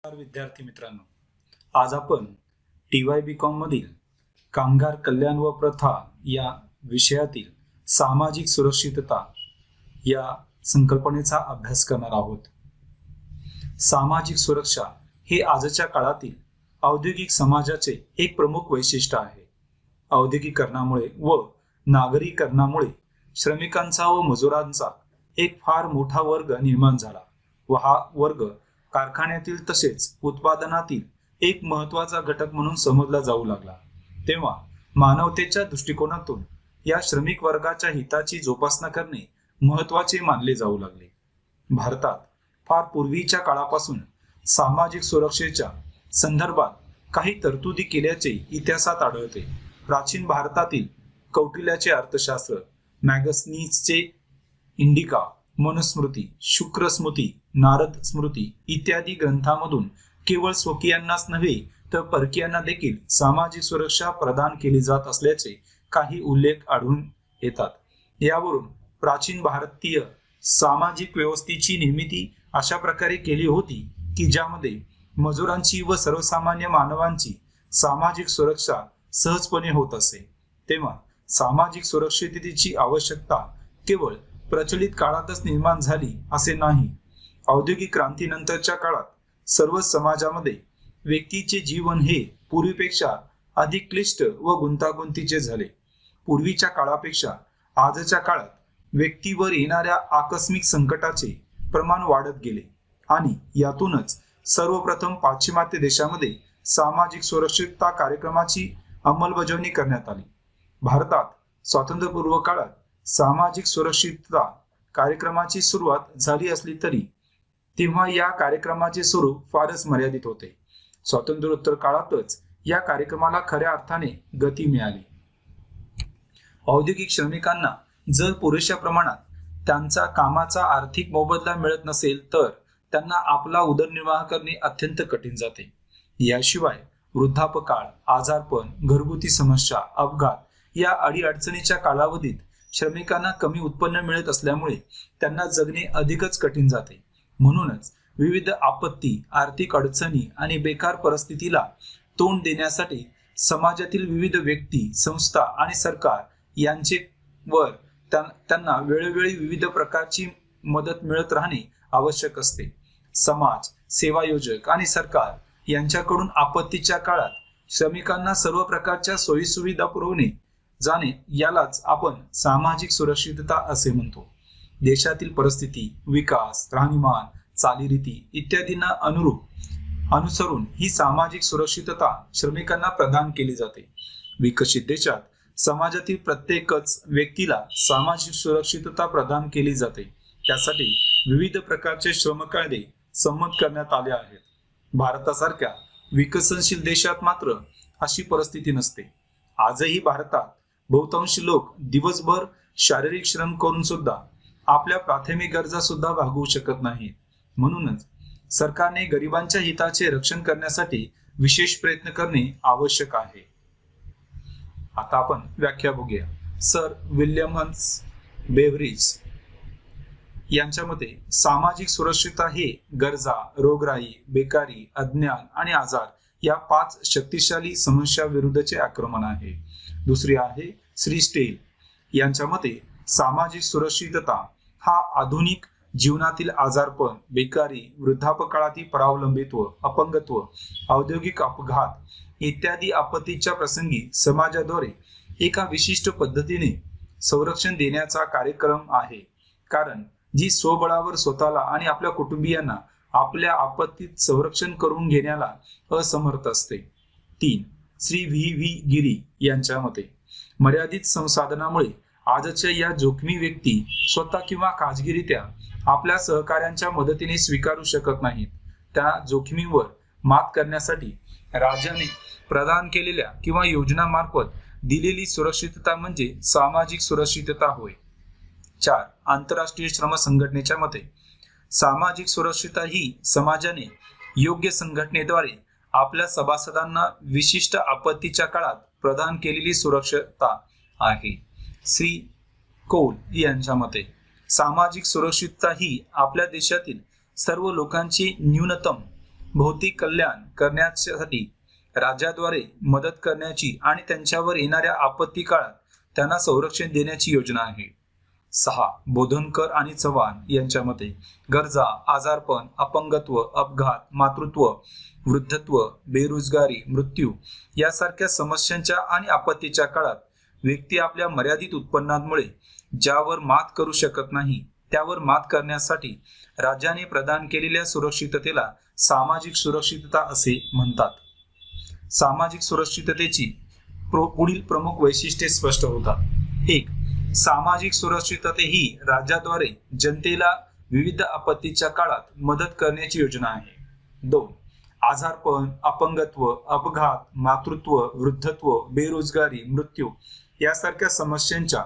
नमस्कार विद्यार्थी मित्रांनो, आज आपण TY.BCom मधील कामगार कल्याण व प्रथा या विषयातील सामाजिक सुरक्षितता या संकल्पनेचा अभ्यास करणार आहोत. सामाजिक सुरक्षा हे आजच्या काळातील औद्योगिक समाजाचे एक प्रमुख वैशिष्ट्य आहे. औद्योगिकरणामुळे व नागरीकरणामुळे श्रमिकांचा व मजुरांचा एक फार मोठा वर्ग निर्माण झाला व हा वर्ग कारखान्यातील तसेच उत्पादनातील एक महत्त्वाचा घटक म्हणून समजला जाऊ लागला. तेव्हा मानवतेच्या दृष्टिकोनातून या श्रमिक वर्गाच्या हिताची जोपासना करणे महत्त्वाचे मानले जाऊ लागले. भारतात फार पूर्वीच्या काळापासून सामाजिक सुरक्षेच्या संदर्भात काही तरतुदी केल्याचे इतिहासात आढळते. प्राचीन भारतातील कौटिल्याचे अर्थशास्त्र, मॅगसनीसचे इंडिका, मनुस्मृती, शुक्रस्मृती, नारद स्मृती इत्यादी ग्रंथांमधून केवळ स्वकीयांनाच नव्हे तर परकीयांना देखील सामाजिक सुरक्षा प्रदान केली जात असल्याचे काही उल्लेख आढळून येतात. यावरून प्राचीन भारतीय सामाजिक व्यवस्थेची निर्मिती अशा प्रकारे केली होती की ज्यामध्ये मजुरांची व सर्वसामान्य मानवांची सामाजिक सुरक्षा सहजपणे होत असे. तेव्हा सामाजिक सुरक्षिततेची आवश्यकता केवळ प्रचलित काळातच निर्माण झाली असे नाही. औद्योगिक क्रांतीनंतरच्या काळात सर्व समाजामध्ये व्यक्तीचे जीवन हे पूर्वीपेक्षा अधिक क्लिष्ट व गुंतागुंतीचे झाले. पूर्वीच्या काळापेक्षा आजच्या काळात व्यक्तीवर येणाऱ्या आकस्मिक संकटाचे प्रमाण वाढत गेले आणि यातूनच सर्वप्रथम पाश्चिमात्य देशामध्ये सामाजिक सुरक्षितता कार्यक्रमाची अंमलबजावणी करण्यात आली. भारतात स्वातंत्र्यपूर्व काळात सामाजिक सुरक्षितता कार्यक्रमाची सुरुवात झाली असली तरी तेव्हा या कार्यक्रमाचे स्वरूप फारच मर्यादित होते. स्वातंत्र्योत्तर काळातच या कार्यक्रमाला खऱ्या अर्थाने गती मिळाली. औद्योगिक श्रमिकांना जर पुरेशा प्रमाणात त्यांचा कामाचा आर्थिक मोबदला मिळत नसेल तर त्यांना आपला उदरनिर्वाह करणे अत्यंत कठीण जाते. याशिवाय वृद्धापकाळ, आजारपण, घरगुती समस्या, अपघात या अडीअडचणीच्या कालावधीत श्रमिकांना कमी उत्पन्न मिळत असल्यामुळे त्यांना जगणे अधिकच कठीण जाते. म्हणूनच विविध आपत्ती, आर्थिक अडचणी आणि बेकार परिस्थितीला तोंड देण्यासाठी समाजातील विविध व्यक्ती, संस्था आणि सरकार यांचे वर त्यांना वेळोवेळी विविध प्रकारची मदत मिळत राहणे आवश्यक असते. समाज, सेवा योजक आणि सरकार यांच्याकडून आपत्तीच्या काळात श्रमिकांना सर्व प्रकारच्या सोयीसुविधा पुरवणे जाणे यालाच आपण सामाजिक सुरक्षितता असे म्हणतो. देशातील परिस्थिती, विकास, राहणीमान, चालीरीती इत्यादींना अनुसरून ही सामाजिक सुरक्षितता श्रमिकांना प्रदान केली जाते. विकसित देशात समाजातील प्रत्येकच व्यक्तीला सामाजिक सुरक्षितता प्रदान केली जाते. त्यासाठी विविध प्रकारचे श्रम कायदे संमत करण्यात आले आहेत. भारतासारख्या विकसनशील देशात मात्र अशी परिस्थिती नसते. आजही भारतात बहुतांश लोक दिवसभर शारीरिक श्रम करून सुद्धा आपल्या प्राथमिक गरजा सुद्धा भागवू शकत नाहीत. म्हणूनच सरकारने गरिबांच्या हिताचे रक्षण करण्यासाठी विशेष प्रयत्न करणे आवश्यक आहे. आता आपण व्याख्या बघूया. सर विल्यम्स बेव्हरिज यांच्या मते सामाजिक सुरक्षितता हे गरजा, रोगराई, बेकारी, अज्ञान आणि आजार या 5 शक्तिशाली समस्या विरुद्धचे आक्रमण आहे. दुसरी आहे श्री स्टेल यांच्या मते सामाजिक सुरक्षितता हा आधुनिक जीवनातील आजारपण, बेकारी, वृद्धापकाळातील परावलंबित्व, अपंगत्व, औद्योगिक अपघात इत्यादी आपत्तीच्या प्रसंगी समाजाद्वारे एका विशिष्ट पद्धतीने संरक्षण देण्याचा कार्यक्रम आहे. कारण जी स्वबळावर स्वतःला आणि आपल्या कुटुंबियांना आपल्या आपत्तीत संरक्षण करून घेण्याला असमर्थ असते. 3. श्री व्ही गिरी यांच्या मते मर्यादित संसाधनामुळे आजच्या या जोखमी व्यक्ती स्वतः किंवा खाजगीरित्या आपल्या सहकाऱ्यांच्या मदतीने स्वीकारू शकत नाहीत. त्या जोखमीवर मात करण्यासाठी राज्याने प्रदान केलेल्या किंवा योजनामार्फत दिलेली सुरक्षितता म्हणजे सामाजिक सुरक्षितता होय. 4. आंतरराष्ट्रीय श्रम संघटनेच्या मते सामाजिक सुरक्षितता ही समाजाने योग्य संघटनेद्वारे आपल्या सभासदांना विशिष्ट आपत्तीच्या काळात प्रदान केलेली सुरक्षितता आहे. श्री कौल यांच्या मते सामाजिक सुरक्षितता ही आपल्या देशातील सर्व लोकांची न्यूनतम भौतिक कल्याण करण्यासाठी राज्याद्वारे मदत करण्याची आणि त्यांच्यावर येणाऱ्या आपत्ती काळात त्यांना संरक्षण देण्याची योजना आहे. 6. बोधनकर आणि चव्हाण यांच्या मते गरजा, आजारपण, अपंगत्व, अपघात, मातृत्व, वृद्धत्व, बेरोजगारी, मृत्यू यासारख्या समस्यांच्या आणि आपत्तीच्या काळात व्यक्ती आपल्या मर्यादित उत्पन्नामुळे ज्यावर मात करू शकत नाही त्यावर मात करण्यासाठी राज्याने प्रदान केलेल्या सुरक्षिततेला सामाजिक सुरक्षितता असे म्हणतात. सामाजिक सुरक्षिततेची पुढील प्रमुख वैशिष्ट्ये स्पष्ट होतात. 1. सामाजिक सुरक्षितते ही राज्याद्वारे जनतेला विविध आपत्तीच्या काळात मदत करण्याची योजना आहे. 2. आजारपण, अपंगत्व, अपघात, मातृत्व, वृद्धत्व, बेरोजगारी, मृत्यू यासारख्या समस्यांच्या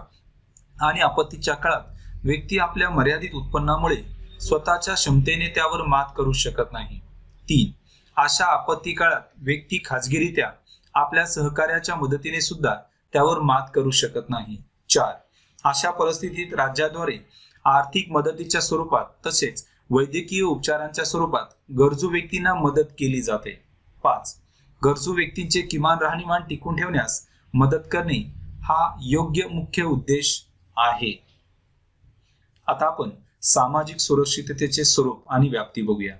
आणि आपत्तीच्या काळात व्यक्ती आपल्या मर्यादित उत्पन्नामुळे स्वतःच्या क्षमतेने त्यावर मात करू शकत नाही. 3. अशा आपत्ती काळात व्यक्ती खाजगीरित्या आपल्या सहकार्याच्या मदतीने सुद्धा त्यावर मात करू शकत नाही. 4. अशा परिस्थितीत राज्याद्वारे आर्थिक मदतीच्या स्वरूपात तसेच वैद्यकीय उपचारांच्या स्वरूपात गरजू व्यक्तींना मदत केली जाते. 5. गरजू व्यक्तींचे किमान राहणीमान टिकून ठेवण्यास मदत करणे हा योग्य मुख्य उद्देश आहे. आता आपण सामाजिक सुरक्षिततेचे स्वरूप आणि व्याप्ती बघूया.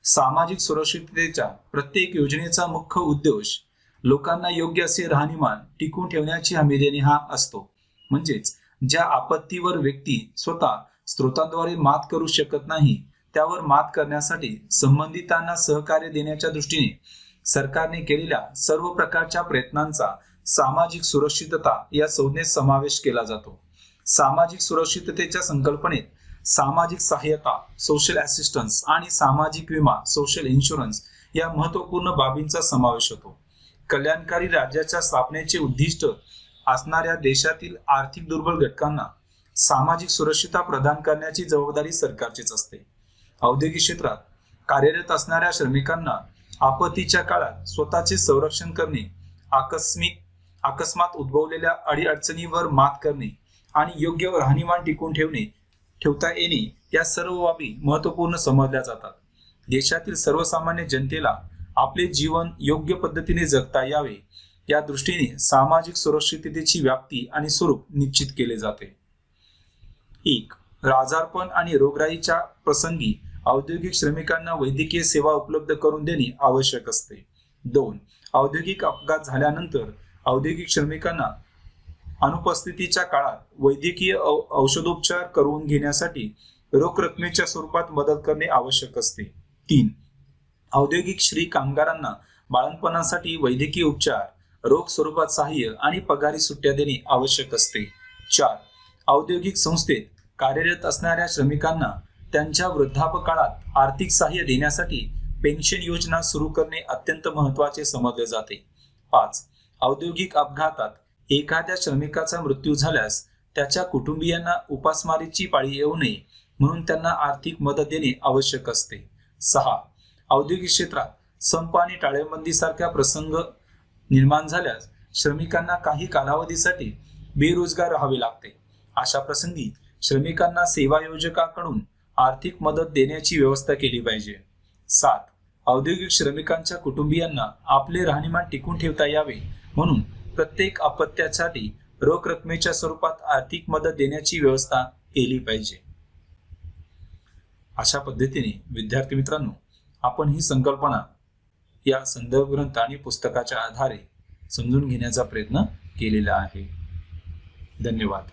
सामाजिक सुरक्षिततेच्या प्रत्येक योजनेचा मुख्य उद्देश लोकांना योग्य असे राहणीमान टिकून ठेवण्याची हमी देणे हा असतो. म्हणजेच ज्या आपत्तीवर व्यक्ती स्वतः स्रोतांद्वारे मात करू शकत नाही त्यावर मात करण्यासाठी संबंधितांना सहकार्य देण्याच्या दृष्टीने सरकारने केलेल्या सर्व प्रकारच्या प्रयत्नांचा सामाजिक सुरक्षितता या संज्ञेत समावेश केला जातो. सामाजिक सुरक्षिततेच्या संकल्पनेत सामाजिक सहाय्यता, सोशल असिस्टन्स आणि सामाजिक विमा, सोशल इन्शुरन्स या महत्त्वपूर्ण बाबींचा समावेश होतो. कल्याणकारी राज्याच्या स्थापनेचे उद्दिष्ट असणाऱ्या देशातील आर्थिक दुर्बल घटकांना सामाजिक सुरक्षितता प्रदान करण्याची जबाबदारी सरकारचीच असते. औद्योगिक क्षेत्रात कार्यरत असणाऱ्या श्रमिकांना आपत्तीच्या काळात स्वतःचे संरक्षण करणे, अकस्मात उद्भवलेल्या अडीअडचणीवर मात करणे आणि योग्य राहणीमान टिकून ठेवता येणे या सर्व बाबी महत्त्वपूर्ण समजल्या जातात. देशातील सर्वसामान्य जनतेला आपले जीवन योग्य पद्धतीने जगता यावे या दृष्टीने सामाजिक सुरक्षिततेची व्याप्ती आणि स्वरूप निश्चित केले जाते. 1. आजारपण आणि रोगराईच्या प्रसंगी औद्योगिक श्रमिकांना वैद्यकीय सेवा उपलब्ध करून देणे आवश्यक असते. 2. औद्योगिक अपघात झाल्यानंतर औद्योगिक श्रमिकांना अनुपस्थितीच्या काळात वैद्यकीय औषधोपचार करून घेण्यासाठी रोख रकमेच्या स्वरूपात मदत करणे आवश्यक असते. 3. औद्योगिक श्री कामगारांना बाळंतपणासाठी वैद्यकीय उपचार, रोख स्वरूपात सहाय्य आणि पगारी सुट्ट्या देणे आवश्यक असते. 4. औद्योगिक संस्थेत कार्यरत असणाऱ्या श्रमिकांना त्यांच्या वृद्धापकाळात आर्थिक सहाय्य देण्यासाठी पेन्शन योजना सुरू करणे अत्यंत महत्त्वाचे समजले जाते. 5. औद्योगिक अपघातात एखाद्या श्रमिकाचा मृत्यू झाल्यास त्याच्या कुटुंबियांना उपासमारीची पाळी येऊ नये म्हणून त्यांना आर्थिक मदत देणे आवश्यक असते. 6. औद्योगिक क्षेत्रात संप आणि टाळेबंदीसारख्या प्रसंग निर्माण झाल्यास श्रमिकांना काही कालावधीसाठी बेरोजगार राहावे लागते. अशा प्रसंगी श्रमिकांना सेवा योजकाकडून आर्थिक मदत देण्याची व्यवस्था केली पाहिजे. 7. औद्योगिक श्रमिकांच्या कुटुंबियांना आपले राहणीमान टिकून ठेवता यावे म्हणून प्रत्येक अपत्यासाठी रोख रकमेच्या स्वरूपात आर्थिक मदत देण्याची व्यवस्था केली पाहिजे. अशा पद्धतीने विद्यार्थी मित्रांनो, आपण ही संकल्पना या संदर्भ ग्रंथ आणि पुस्तकाच्या आधारे समजून घेण्याचा प्रयत्न केलेला आहे. धन्यवाद.